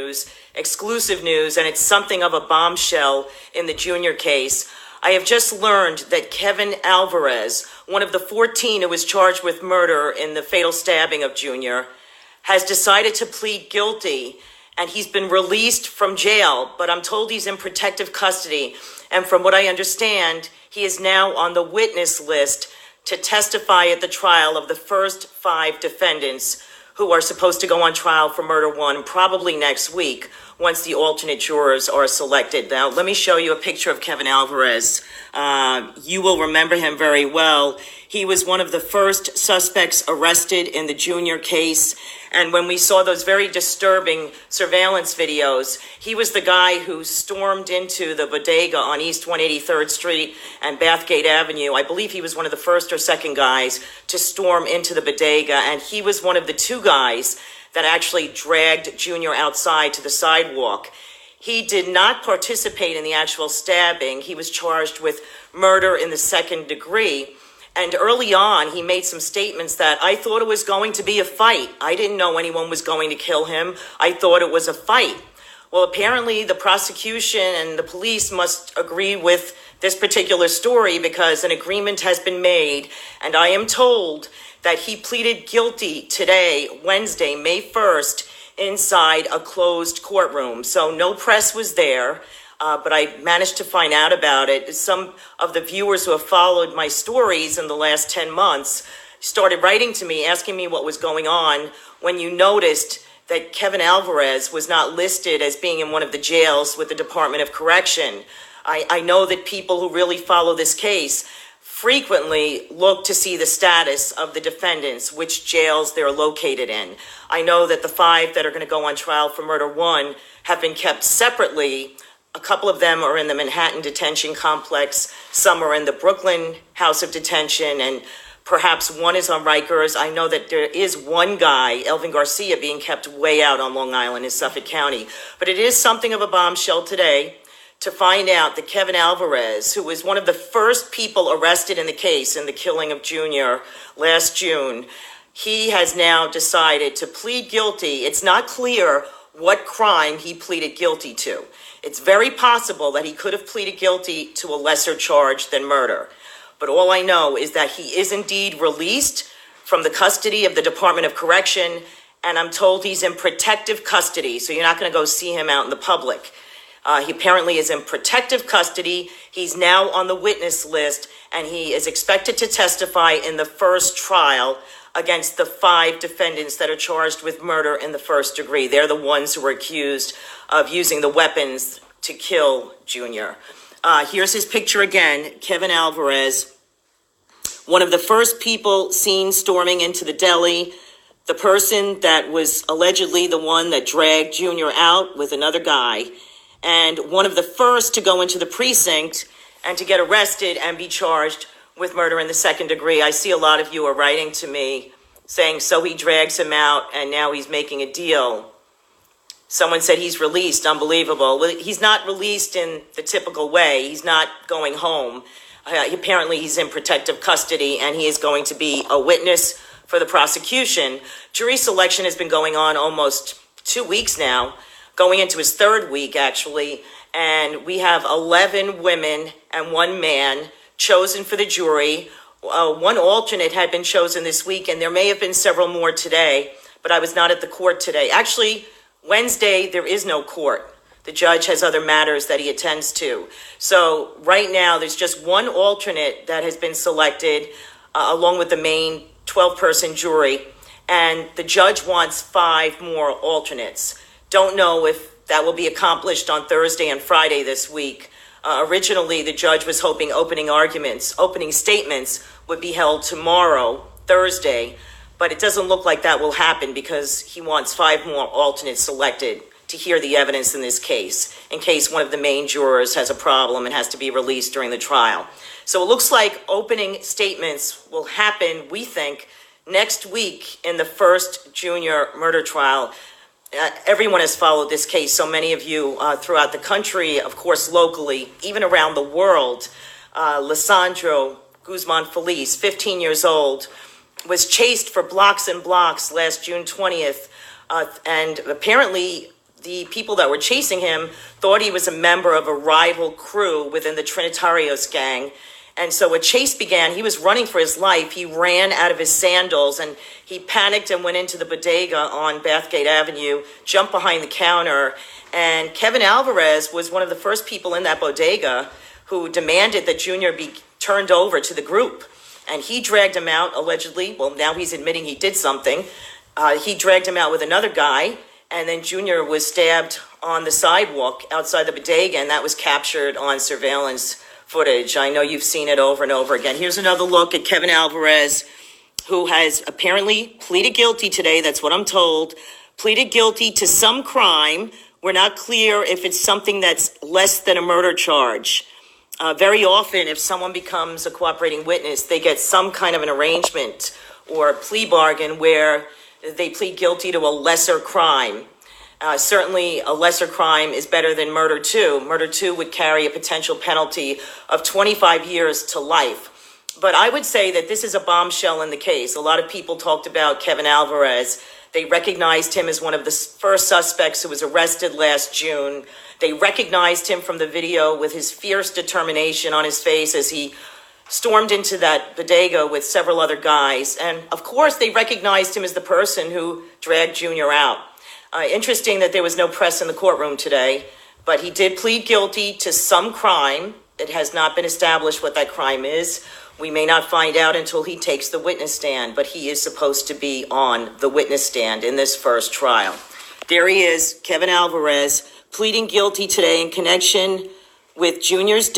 news, exclusive news, and it's something of a bombshell in the Junior case. I have just learned that Kevin Alvarez, one of the 14 who was charged with murder in the fatal stabbing of Junior, has decided to plead guilty, and he's been released from jail, but I'm told he's in protective custody. And from what I understand, he is now on the witness list to testify at the trial of the first 5 defendants who are supposed to go on trial for murder 1, probably next week, once the alternate jurors are selected. Now, let me show you a picture of Kevin Alvarez. You will remember him very well. He was one of the first suspects arrested in the Junior case. And when we saw those very disturbing surveillance videos, he was the guy who stormed into the bodega on East 183rd Street and Bathgate Avenue. I believe he was one of the first or second guys to storm into the bodega. And he was one of the 2 guys that actually dragged Junior outside to the sidewalk. He did not participate in the actual stabbing. He was charged with murder in the 2nd degree. And early on, he made some statements that I thought it was going to be a fight. I didn't know anyone was going to kill him. I thought it was a fight. Well, apparently the prosecution and the police must agree with this particular story because an agreement has been made. And I am told that he pleaded guilty today, Wednesday, May 1st, inside a closed courtroom. So no press was there. But I managed to find out about it. Some of the viewers who have followed my stories in the last 10 months started writing to me, asking me what was going on when you noticed that Kevin Alvarez was not listed as being in one of the jails with the Department of Correction. I know that people who really follow this case frequently look to see the status of the defendants, which jails they're located in. I know that the 5 that are going to go on trial for murder 1 have been kept separately. A couple of them are in the Manhattan Detention Complex. Some are in the Brooklyn House of Detention, and perhaps one is on Rikers. I know that there is one guy, Elvin Garcia, being kept way out on Long Island in Suffolk County. But it is something of a bombshell today to find out that Kevin Alvarez, who was one of the first people arrested in the case in the killing of Junior last June, he has now decided to plead guilty. It's not clear what crime he pleaded guilty to. It's very possible that he could have pleaded guilty to a lesser charge than murder. But all I know is that he is indeed released from the custody of the Department of Correction, and I'm told he's in protective custody, so you're not going to go see him out in the public. He apparently is in protective custody. He's now on the witness list, and he is expected to testify in the first trial against the 5 defendants that are charged with murder in the 1st degree. They're the ones who were accused of using the weapons to kill Junior. Here's his picture again, Kevin Alvarez, one of the first people seen storming into the deli, the person that was allegedly the one that dragged Junior out with another guy, and one of the first to go into the precinct and to get arrested and be charged with murder in the 2nd degree. I see a lot of you are writing to me saying, so he drags him out and now he's making a deal. Someone said he's released. Unbelievable. Well, he's not released in the typical way. He's not going home. Apparently he's in protective custody and he is going to be a witness for the prosecution. Jury selection has been going on almost 2 weeks now, going into his 3rd week actually, and we have 11 women and 1 man chosen for the jury. 1 alternate had been chosen this week, and there may have been several more today, but I was not at the court today. Actually, Wednesday, there is no court. The judge has other matters that he attends to. So right now, there's just 1 alternate that has been selected, along with the main 12-person jury, and the judge wants 5 more alternates. Don't know if that will be accomplished on Thursday and Friday this week. Originally, the judge was hoping opening statements would be held tomorrow, Thursday, but it doesn't look like that will happen because he wants 5 more alternates selected to hear the evidence in this case, in case one of the main jurors has a problem and has to be released during the trial. So it looks like opening statements will happen, we think, next week in the first Junior murder trial. Everyone has followed this case, so many of you throughout the country, of course locally, even around the world. Lisandro Guzman Feliz, 15 years old, was chased for blocks and blocks last June 20th, and apparently the people that were chasing him thought he was a member of a rival crew within the Trinitarios gang. And so a chase began. He was running for his life. He ran out of his sandals and he panicked and went into the bodega on Bathgate Avenue, jumped behind the counter. And Kevin Alvarez was one of the first people in that bodega who demanded that Junior be turned over to the group. And he dragged him out, allegedly. Well, now he's admitting he did something. He dragged him out with another guy. And then Junior was stabbed on the sidewalk outside the bodega, and that was captured on surveillance footage. I know you've seen it over and over again. Here's another look at Kevin Alvarez, who has apparently pleaded guilty today. That's what I'm told. Pleaded guilty to some crime. We're not clear if it's something that's less than a murder charge. Very often, if someone becomes a cooperating witness, they get some kind of an arrangement or a plea bargain where they plead guilty to a lesser crime. Certainly, a lesser crime is better than murder two. Murder two would carry a potential penalty of 25 years to life. But I would say that this is a bombshell in the case. A lot of people talked about Kevin Alvarez. They recognized him as one of the first suspects who was arrested last June. They recognized him from the video with his fierce determination on his face as he stormed into that bodega with several other guys. And of course, they recognized him as the person who dragged Junior out. Interesting that there was no press in the courtroom today, but he did plead guilty to some crime. It has not been established what that crime is. We may not find out until he takes the witness stand, but he is supposed to be on the witness stand in this first trial. There he is, Kevin Alvarez, pleading guilty today in connection with Junior's death.